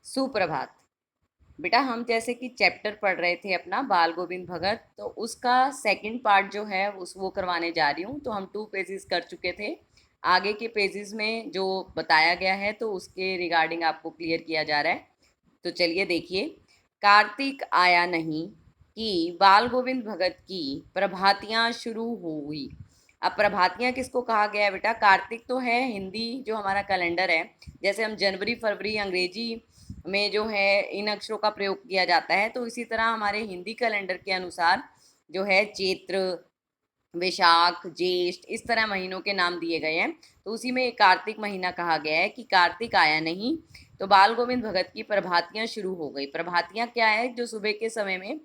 सुप्रभात। बेटा हम जैसे कि चैप्टर पढ़ रहे थे अपना बाल गोविंद भगत, तो उसका सेकंड पार्ट जो है उस वो करवाने जा रही हूँ। तो हम 2 पेजेस कर चुके थे। आगे के पेजेस में जो बताया गया है तो उसके रिगार्डिंग आपको क्लियर किया जा रहा है। तो चलिए देखिए। कार्तिक आया नहीं कि बाल गोविंद भगत की प्रभातियाँ शुरू हुई। अब प्रभातियाँ किसको कहा गया है बेटा? कार्तिक तो है हिंदी जो हमारा कैलेंडर है। जैसे हम जनवरी फरवरी अंग्रेजी में जो है इन अक्षरों का प्रयोग किया जाता है, तो इसी तरह हमारे हिंदी कैलेंडर के अनुसार जो है चैत्र, वैशाख, ज्येष्ठ, इस तरह महीनों के नाम दिए गए हैं। तो उसी में एक कार्तिक महीना कहा गया है कि कार्तिक आया नहीं तो बाल गोविंद भगत की प्रभातियां शुरू हो गई। प्रभातियां क्या है? जो सुबह के समय में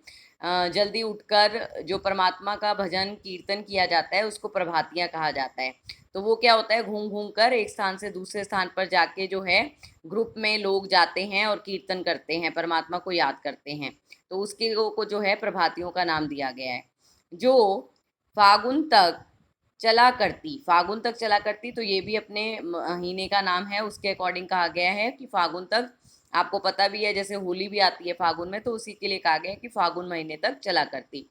जल्दी उठकर जो परमात्मा का भजन कीर्तन किया जाता है उसको प्रभातियां कहा जाता है। तो वो क्या होता है? घूम घूम कर एक स्थान से दूसरे स्थान पर जाके जो है ग्रुप में लोग जाते हैं और कीर्तन करते हैं, परमात्मा को याद करते हैं। तो उसके को जो है प्रभातियों का नाम दिया गया है। जो फागुन तक चला करती, फागुन तक चला करती, तो ये भी अपने महीने का नाम है, उसके अकॉर्डिंग कहा गया है कि फागुन तक। आपको पता भी है जैसे होली भी आती है फागुन में, तो उसी के लिए कहा गया है कि फागुन महीने तक चला करती।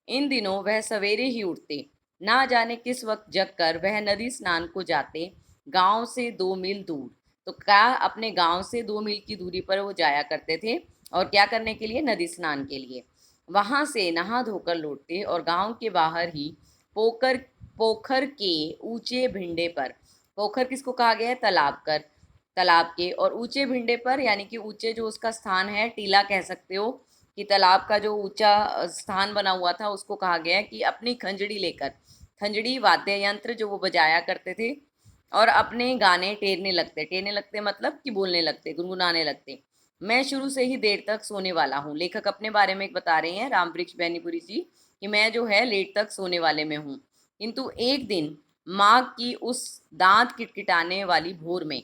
इन दिनों वह सवेरे ही उठते, ना जाने किस वक्त जग कर वह नदी स्नान को जाते, गांव से 2 मील दूर। तो क्या अपने गांव से 2 मील की दूरी पर वो जाया करते थे, और क्या करने के लिए? नदी स्नान के लिए। वहां से नहा धोकर लौटते और गांव के बाहर ही पोखर पोखर के ऊंचे भिंडे पर, पोखर किसको कहा गया है? तालाब कर, तालाब के और ऊंचे भिंडे पर, यानी कि ऊंचे जो उसका स्थान है, टीला कह सकते हो, कि तालाब का जो ऊंचा स्थान बना हुआ था उसको कहा गया है कि अपनी खंजड़ी लेकर, खंजड़ी वाद्य यंत्र जो वो बजाया करते थे, और अपने गाने टेरने लगते मतलब कि बोलने लगते, गुनगुनाने लगते। मैं शुरू से ही देर तक सोने वाला हूँ। लेखक अपने बारे में बता रहे हैं, रामवृक्ष बैनीपुरी जी, कि मैं जो है लेट तक सोने वाले में हूँ। किंतु एक दिन माँ की उस दांत किटकिटाने वाली भोर में,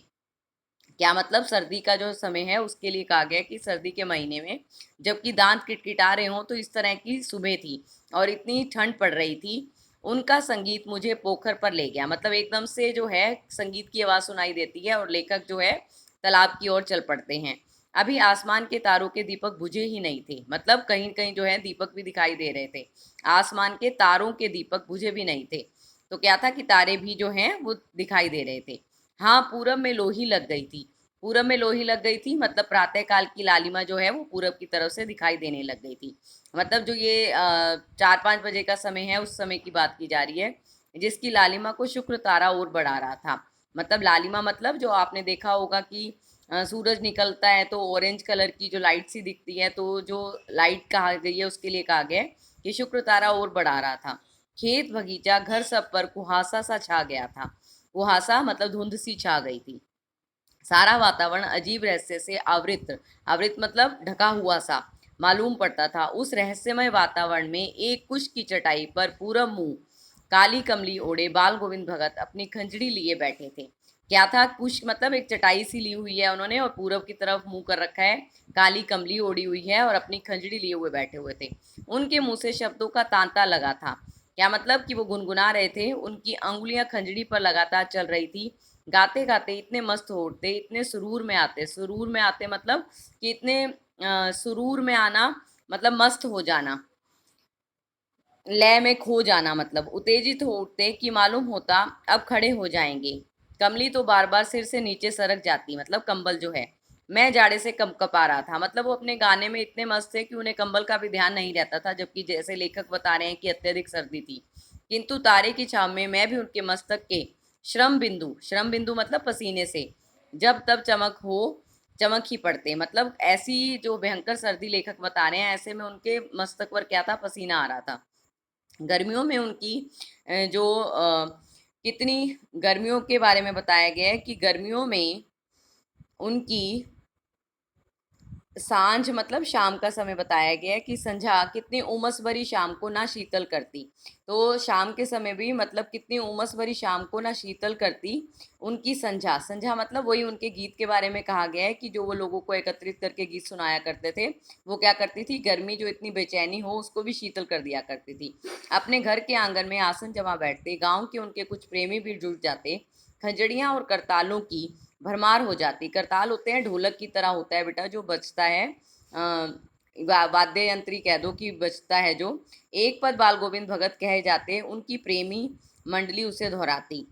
क्या मतलब? सर्दी का जो समय है उसके लिए कहा गया कि सर्दी के महीने में जबकि दांत किटकिटा रहे हों, तो इस तरह की सुबह थी और इतनी ठंड पड़ रही थी, उनका संगीत मुझे पोखर पर ले गया। मतलब एकदम से जो है संगीत की आवाज़ सुनाई देती है और लेखक जो है तालाब की ओर चल पड़ते हैं। अभी आसमान के तारों के दीपक बुझे ही नहीं थे, मतलब कहीं कहीं जो है दीपक भी दिखाई दे रहे थे, आसमान के तारों के दीपक बुझे भी नहीं थे। तो क्या था कि तारे भी जो हैं वो दिखाई दे रहे थे। हाँ, पूरब में लोही लग गई थी। पूरब में लोही लग गई थी मतलब प्रातः काल की लालिमा जो है वो पूरब की तरफ से दिखाई देने लग गई थी। मतलब जो ये 4-5 बजे का समय है उस समय की बात की जा रही है, जिसकी लालिमा को शुक्र तारा और बढ़ा रहा था। मतलब लालिमा मतलब जो आपने देखा होगा कि सूरज निकलता है तो ऑरेंज कलर की जो लाइट सी दिखती है, तो जो लाइट कहा गई है उसके लिए कहा गया है कि शुक्र तारा और बढ़ा रहा था। खेत बगीचा घर सब पर कुहासा सा छा गया था। कुहासा मतलब धुंध सी छा गई थी। सारा वातावरण अजीब रहस्य से आवृत, आवृत मतलब ढका हुआ सा मालूम पड़ता था। उस रहस्यमय वातावरण में एक कुश की चटाई पर पूरब मुंह काली कमली ओढ़े बाल गोविंद भगत अपनी खंजड़ी लिए बैठे थे। क्या था? कुश मतलब एक चटाई सी ली हुई है उन्होंने और पूरब की तरफ मुंह कर रखा है, काली कमली ओढ़ी हुई है और अपनी खंजड़ी लिए हुए बैठे हुए थे। उनके मुंह से शब्दों का तांता लगा था। क्या मतलब? कि वो गुनगुना रहे थे, उनकी अंगुलियां खंजड़ी पर लगातार चल रही थी। गाते गाते इतने मस्त हो उठते, इतने सुरूर में आते, सुरूर में आते मतलब कि इतने सुरूर में आना मतलब मस्त हो जाना, लय में खो जाना, मतलब उत्तेजित हो उठते कि मालूम होता अब खड़े हो जाएंगे। कमली तो बार बार सिर से नीचे सरक जाती, मतलब कंबल जो है। मैं जाड़े से कंपकपा रहा था, मतलब वो अपने गाने में इतने मस्त थे कि उन्हें कंबल का भी ध्यान नहीं रहता था, जबकि जैसे लेखक बता रहे हैं कि अत्यधिक सर्दी थी। किंतु तारे की छाव में मैं भी उनके मस्तक के श्रम बिंदु मतलब पसीने से जब तब चमक ही पड़ते, मतलब ऐसी जो भयंकर सर्दी लेखक बता रहे हैं, ऐसे में उनके मस्तक पर क्या था? पसीना आ रहा था। गर्मियों में उनकी जो कितनी गर्मियों के बारे में बताया गया है कि गर्मियों में उनकी सांझ मतलब शाम का समय बताया गया है कि संझा कितनी उमस भरी शाम को ना शीतल करती। तो शाम के समय भी मतलब कितनी उमस भरी शाम को ना शीतल करती उनकी संझा। संझा मतलब वही उनके गीत के बारे में कहा गया है कि जो वो लोगों को एकत्रित करके गीत सुनाया करते थे, वो क्या करती थी? गर्मी जो इतनी बेचैनी हो उसको भी शीतल कर दिया करती थी। अपने घर के आंगन में आसन जमा बैठते, गाँव के उनके कुछ प्रेमी भी जुट जाते, खंजड़ियाँ और करतालों की भरमार हो जाती। करताल होते हैं ढोलक की तरह होता है बेटा जो बजता है, वाद्य यंत्री कह दो कि बजता है जो। एक पद बाल गोविंद भगत कहे जाते, उनकी प्रेमी मंडली उसे दोहराती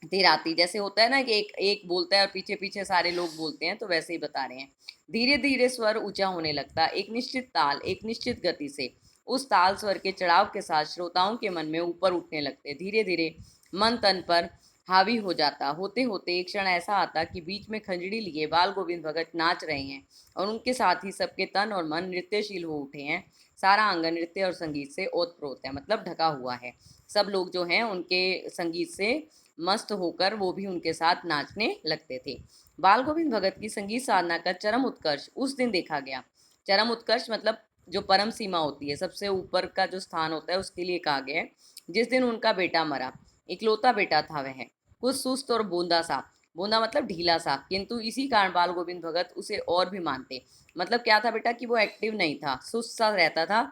तिराती। जैसे होता है ना कि एक एक बोलता है और पीछे पीछे सारे लोग बोलते हैं, तो वैसे ही बता रहे हैं। धीरे धीरे स्वर ऊंचा होने लगता, एक निश्चित ताल एक निश्चित गति से उस ताल स्वर के चढ़ाव के साथ श्रोताओं के मन में ऊपर उठने लगते। धीरे धीरे मन तन पर हावी हो जाता। होते होते एक क्षण ऐसा आता कि बीच में खंजड़ी लिए बाल गोविंद भगत नाच रहे हैं और उनके साथ ही सबके तन और मन नृत्यशील हो उठे हैं। सारा आंगन नृत्य और संगीत से ओतप्रोत है, मतलब ढका हुआ है। सब लोग जो हैं उनके संगीत से मस्त होकर वो भी उनके साथ नाचने लगते थे। बाल गोविंद भगत की संगीत साधना का चरम उत्कर्ष उस दिन देखा गया। चरम उत्कर्ष मतलब जो परम सीमा होती है, सबसे ऊपर का जो स्थान होता है, उसके लिए कहा गया है। जिस दिन उनका बेटा मरा, इकलौता बेटा था वह, कुछ सुस्त और बूंदा सा, बूंदा मतलब ढीला सा, किंतु इसी कारण बाल गोविंद भगत उसे और भी मानते। मतलब क्या था बेटा कि वो एक्टिव नहीं था, सुस्त सा रहता था,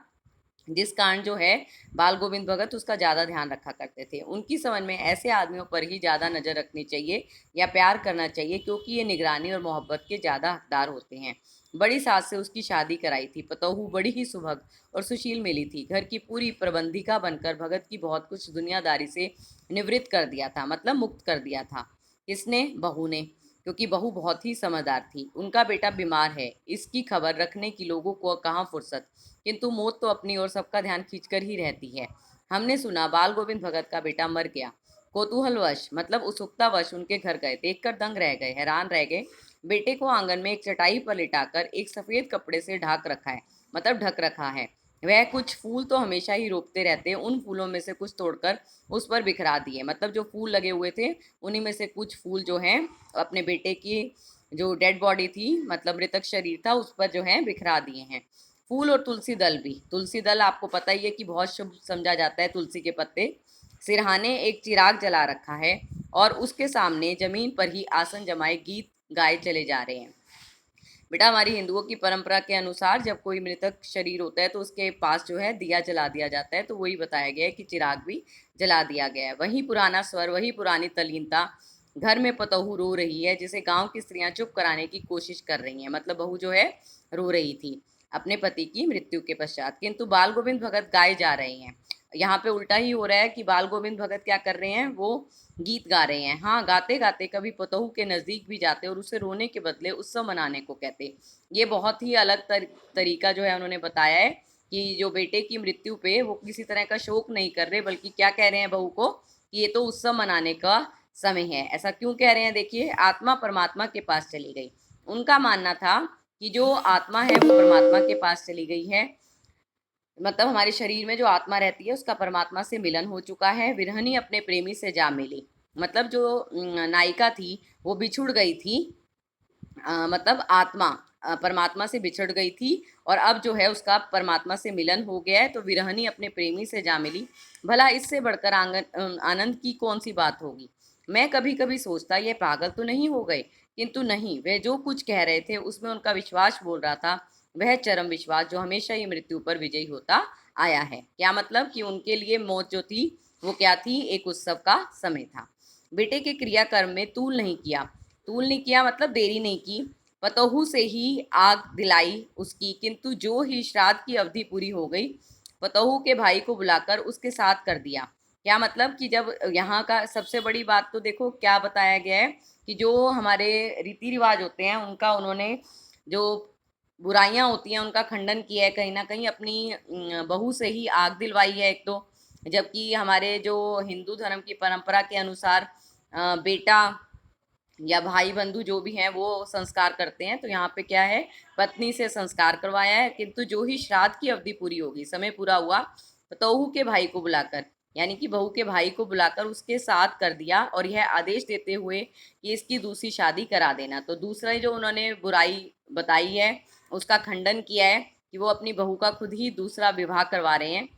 जिस कारण जो है बाल गोविंद भगत उसका ज़्यादा ध्यान रखा करते थे। उनकी समझ में ऐसे आदमियों पर ही ज़्यादा नज़र रखनी चाहिए या प्यार करना चाहिए, क्योंकि ये निगरानी और मोहब्बत के ज़्यादा हकदार होते हैं। बड़ी सास से उसकी शादी कराई थी। पतोहू बड़ी ही सुभग और सुशील मिली थी। घर की पूरी प्रबंधिका बनकर भगत की बहुत कुछ दुनियादारी से निवृत्त कर दिया था, मतलब मुक्त कर दिया था। किसने? बहू ने, क्योंकि बहू बहुत ही समझदार थी। उनका बेटा बीमार है, इसकी खबर रखने की लोगों को कहाँ फुर्सत, किंतु मौत तो अपनी ओर सबका ध्यान खींचकर ही रहती है। हमने सुना बाल गोविंद भगत का बेटा मर गया। कौतूहलवश मतलब उत्सुकतावश उनके घर गए, देखकर दंग रह गए, हैरान रह गए। बेटे को आंगन में एक चटाई पर लिटाकर एक सफेद कपड़े से ढक रखा है, मतलब ढक रखा है। वह कुछ फूल तो हमेशा ही रोपते रहते, उन फूलों में से कुछ तोड़कर उस पर बिखरा दिए। मतलब जो फूल लगे हुए थे उन्हीं में से कुछ फूल जो हैं अपने बेटे की जो डेड बॉडी थी, मतलब मृतक शरीर था, उस पर जो है बिखरा दिए हैं। फूल और तुलसी दल भी। तुलसी दल आपको पता ही है कि बहुत शुभ समझा जाता है, तुलसी के पत्ते। सिरहाने एक चिराग जला रखा है और उसके सामने जमीन पर ही आसन जमाए गीत गाए चले जा रहे हैं। बेटा हमारी हिंदुओं की परंपरा के अनुसार जब कोई मृतक शरीर होता है तो उसके पास जो है दिया जला दिया जाता है, तो वही बताया गया है कि चिराग भी जला दिया गया है। वही पुराना स्वर, वही पुरानी तल्लीनता। घर में पतोहू रो रही है, जिसे गांव की स्त्रियां चुप कराने की कोशिश कर रही हैं। मतलब बहू जो है रो रही थी अपने पति की मृत्यु के पश्चात, किंतु बाल गोविंद भगत गाए जा रहे हैं। यहाँ पे उल्टा ही हो रहा है कि बाल गोविंद भगत क्या कर रहे हैं, वो गीत गा रहे हैं। हाँ, गाते गाते कभी पतोहू के नजदीक भी जाते और उसे रोने के बदले उत्सव मनाने को कहते। ये बहुत ही अलग तरीका जो है उन्होंने बताया है कि जो बेटे की मृत्यु पे वो किसी तरह का शोक नहीं कर रहे, बल्कि क्या कह रहे हैं बहू को कि ये तो उत्सव मनाने का समय है। ऐसा क्यों कह रहे हैं? देखिए, आत्मा परमात्मा के पास चली गई। उनका मानना था कि जो आत्मा है वो परमात्मा के पास चली गई है, मतलब हमारे शरीर में जो आत्मा रहती है उसका परमात्मा से मिलन हो चुका है। विरहनी अपने प्रेमी से जा मिली। मतलब जो नायिका थी वो बिछुड़ गई थी, मतलब आत्मा परमात्मा से बिछड़ गई थी और अब जो है उसका परमात्मा से मिलन हो गया है, तो विरहनी अपने प्रेमी से जा मिली। भला इससे बढ़कर आनंद की कौन सी बात होगी? मैं कभी कभी सोचता ये पागल तो नहीं हो गए, किंतु नहीं, वे जो कुछ कह रहे थे उसमें उनका विश्वास बोल रहा था, वह चरम विश्वास जो हमेशा ही मृत्यु पर विजयी होता आया है। क्या मतलब कि उनके लिए मौत जो थी वो क्या थी? एक उत्सव का समय था। बेटे के क्रियाकर्म में तूल नहीं किया। तूल नहीं किया मतलब देरी नहीं की। पतोहू से ही आग दिलाई उसकी, किंतु जो ही श्राद्ध की अवधि पूरी हो गई, पतोहू के भाई को बुलाकर उसके साथ कर दिया। क्या मतलब कि जब यहाँ का सबसे बड़ी बात तो देखो क्या बताया गया है कि जो हमारे रीति रिवाज होते हैं उनका उन्होंने जो बुराइयां होती हैं उनका खंडन किया है। कहीं ना कहीं अपनी बहू से ही आग दिलवाई है एक तो। जबकि हमारे जो हिंदू धर्म की परंपरा के अनुसार बेटा या भाई बंधु जो भी हैं वो संस्कार करते हैं, तो यहाँ पे क्या है, पत्नी से संस्कार करवाया है। किंतु जो ही श्राद्ध की अवधि पूरी होगी, समय पूरा हुआ, पतोहू के भाई को बुलाकर, यानी कि बहू के भाई को बुलाकर उसके साथ कर दिया और यह आदेश देते हुए कि इसकी दूसरी शादी करा देना। तो दूसरा जो उन्होंने बुराई बताई है उसका खंडन किया है कि वो अपनी बहू का खुद ही दूसरा विवाह करवा रहे हैं,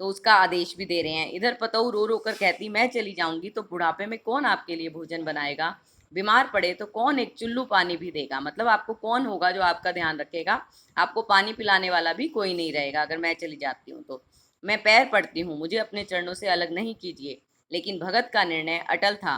तो उसका आदेश भी दे रहे हैं। इधर पतोहू रो रो कर कहती, मैं चली जाऊंगी तो बुढ़ापे में कौन आपके लिए भोजन बनाएगा? बीमार पड़े तो कौन एक चुल्लू पानी भी देगा? मतलब आपको कौन होगा जो आपका ध्यान रखेगा? आपको पानी पिलाने वाला भी कोई नहीं रहेगा अगर मैं चली जाती हूँ तो। मैं पैर पड़ती हूँ, मुझे अपने चरणों से अलग नहीं कीजिए। लेकिन भगत का निर्णय अटल था,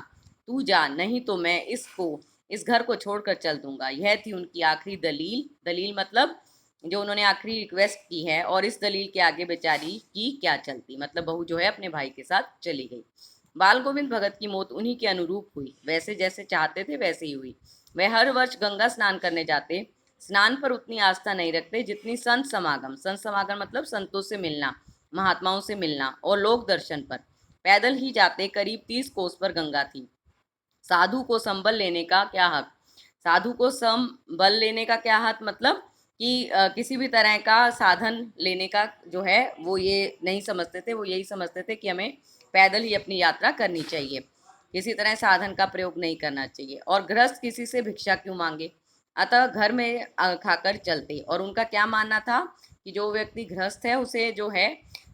तू जा, नहीं तो मैं इसको इस घर को छोड़कर चल दूंगा। यह थी उनकी आखिरी दलील। दलील मतलब जो उन्होंने आखिरी रिक्वेस्ट की है, और इस दलील के आगे बेचारी की क्या चलती, मतलब बहू जो है अपने भाई के साथ चली गई। बाल गोविंद भगत की मौत उन्हीं के अनुरूप हुई, वैसे जैसे चाहते थे वैसे ही हुई। वह हर वर्ष गंगा स्नान करने जाते। स्नान पर उतनी आस्था नहीं रखते जितनी संत समागम, संत समागम मतलब संतों से मिलना, महात्माओं से मिलना, और लोक दर्शन पर। पैदल ही जाते। करीब 30 कोस पर गंगा थी। साधु को संबल लेने का क्या हक? साधु को संबल लेने का क्या हक मतलब कि किसी भी तरह का साधन लेने का जो है वो ये नहीं समझते थे। वो यही समझते थे कि हमें पैदल ही अपनी यात्रा करनी चाहिए, किसी तरह साधन का प्रयोग नहीं करना चाहिए। और गृहस्थ किसी से भिक्षा क्यों मांगे? अतः घर में खाकर चलते। और उनका क्या मानना था कि जो व्यक्ति गृहस्थ है उसे जो है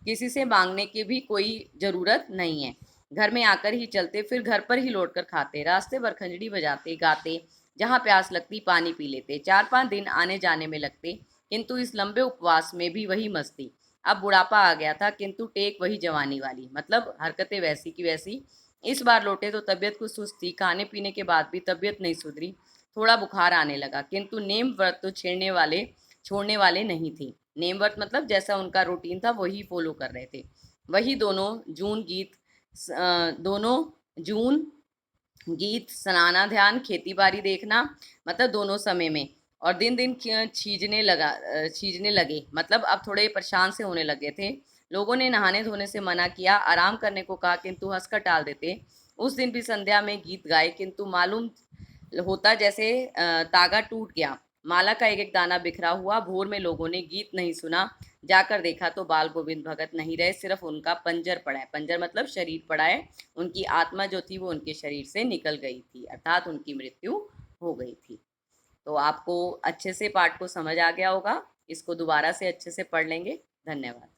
किसी से मांगने की भी कोई जरूरत नहीं है, घर में आकर ही चलते, फिर घर पर ही लौट कर खाते। रास्ते भर खंजड़ी बजाते गाते, जहाँ प्यास लगती पानी पी लेते। 4-5 दिन आने जाने में लगते, किंतु इस लंबे उपवास में भी वही मस्ती। अब बुढ़ापा आ गया था, किंतु टेक वही जवानी वाली, मतलब हरकतें वैसी की वैसी। इस बार लौटे तो तबीयत कुछ सुस्त थी, खाने पीने के बाद भी तबीयत नहीं सुधरी। थोड़ा बुखार आने लगा, किंतु नेम व्रत तो छोड़ने वाले नहीं थे। नेम व्रत मतलब जैसा उनका रूटीन था वही फॉलो कर रहे थे। वही दोनों जून गीत सुनाना, ध्यान, खेती बाड़ी देखना, मतलब दोनों समय में। और दिन दिन छीजने लगे, मतलब अब थोड़े परेशान से होने लगे थे। लोगों ने नहाने धोने से मना किया, आराम करने को कहा, किंतु हंसकर टाल देते। उस दिन भी संध्या में गीत गाए, किंतु मालूम होता जैसे तागा टूट गया। माला का एक एक दाना बिखरा हुआ। भोर में लोगों ने गीत नहीं सुना। जाकर देखा तो बाल गोविंद भगत नहीं रहे, सिर्फ उनका पंजर पड़ा है। पंजर मतलब शरीर पड़ा है। उनकी आत्मा जो थी वो उनके शरीर से निकल गई थी, अर्थात उनकी मृत्यु हो गई थी। तो आपको अच्छे से पाठ को समझ आ गया होगा। इसको दोबारा से अच्छे से पढ़ लेंगे। धन्यवाद।